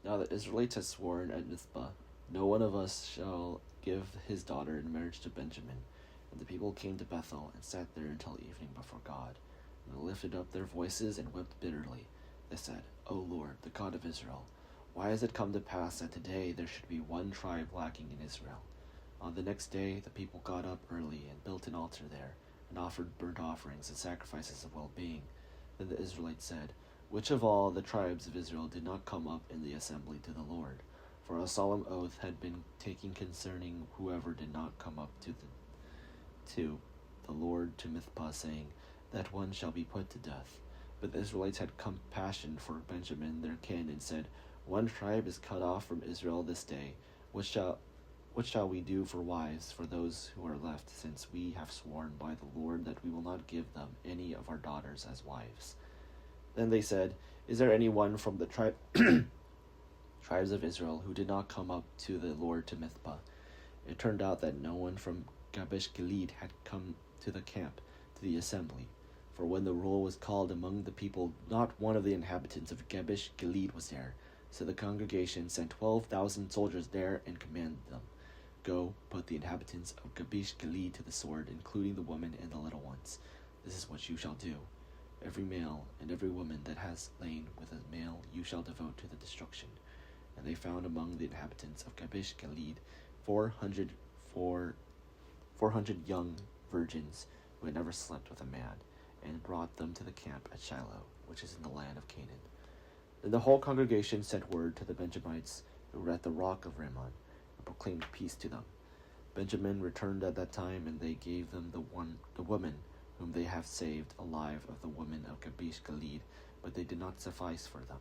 Now the Israelites had sworn at Mizpah, no one of us shall give his daughter in marriage to Benjamin. And the people came to Bethel and sat there until evening before God. And they lifted up their voices and wept bitterly. They said, O Lord, the God of Israel, why has it come to pass that today there should be one tribe lacking in Israel? On the next day the people got up early and built an altar there, and offered burnt offerings and sacrifices of well-being. Then the Israelites said, which of all the tribes of Israel did not come up in the assembly to the Lord? For a solemn oath had been taken concerning whoever did not come up to the Lord to Mizpah, saying, that one shall be put to death. But the Israelites had compassion for Benjamin their kin, and said, one tribe is cut off from Israel this day. What shall we do for wives for those who are left, since we have sworn by the Lord that we will not give them any of our daughters as wives? Then they said, is there any one from the tribes of Israel who did not come up to the Lord to Mizpah? It turned out that no one from Jabesh Gilead had come to the camp, to the assembly. For when the roll was called among the people, not one of the inhabitants of Jabesh Gilead was there. So the congregation sent 12,000 soldiers there and commanded them, go, put the inhabitants of Jabesh Gilead to the sword, including the women and the little ones. This is what you shall do. Every male and every woman that has lain with a male you shall devote to the destruction. And they found among the inhabitants of Jabesh Gilead 400 young virgins who had never slept with a man, and brought them to the camp at Shiloh, which is in the land of Canaan. Then the whole congregation sent word to the Benjamites who were at the rock of Rimmon, and proclaimed peace to them. Benjamin returned at that time, and they gave them the woman whom they have saved alive of the women of Jabesh Gilead, but they did not suffice for them.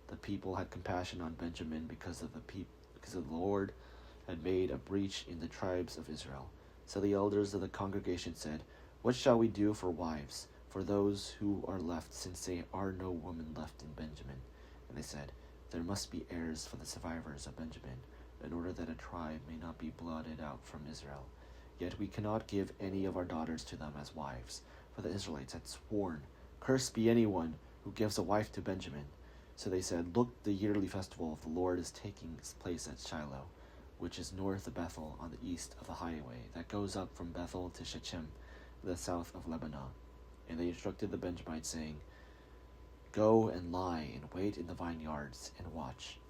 The people had compassion on Benjamin because the Lord had made a breach in the tribes of Israel. So the elders of the congregation said, what shall we do for wives for those who are left, since there are no women left in Benjamin? And they said, there must be heirs for the survivors of Benjamin, in order that a tribe may not be blotted out from Israel. Yet we cannot give any of our daughters to them as wives, for the Israelites had sworn, cursed be anyone who gives a wife to Benjamin. So they said, look, the yearly festival of the Lord is taking place at Shiloh, which is north of Bethel, on the east of the highway that goes up from Bethel to Shechem, the south of Lebanon. And they instructed the Benjamites, saying, go and lie and wait in the vineyards and watch.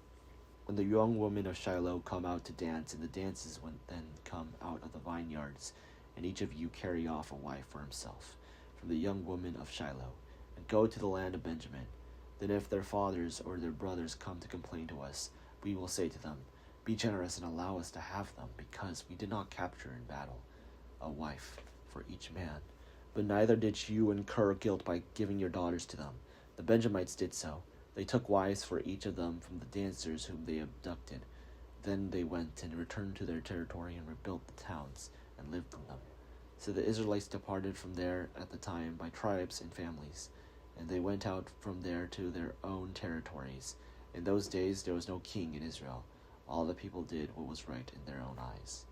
When the young women of Shiloh come out to dance, and the dances then come out of the vineyards, and each of you carry off a wife for himself from the young women of Shiloh, and go to the land of Benjamin. Then if their fathers or their brothers come to complain to us, we will say to them, be generous and allow us to have them, because we did not capture in battle a wife for each man. But neither did you incur guilt by giving your daughters to them. The Benjamites did so. They took wives for each of them from the dancers whom they abducted. Then they went and returned to their territory and rebuilt the towns and lived in them. So the Israelites departed from there at the time by tribes and families, and they went out from there to their own territories. In those days there was no king in Israel. All the people did what was right in their own eyes.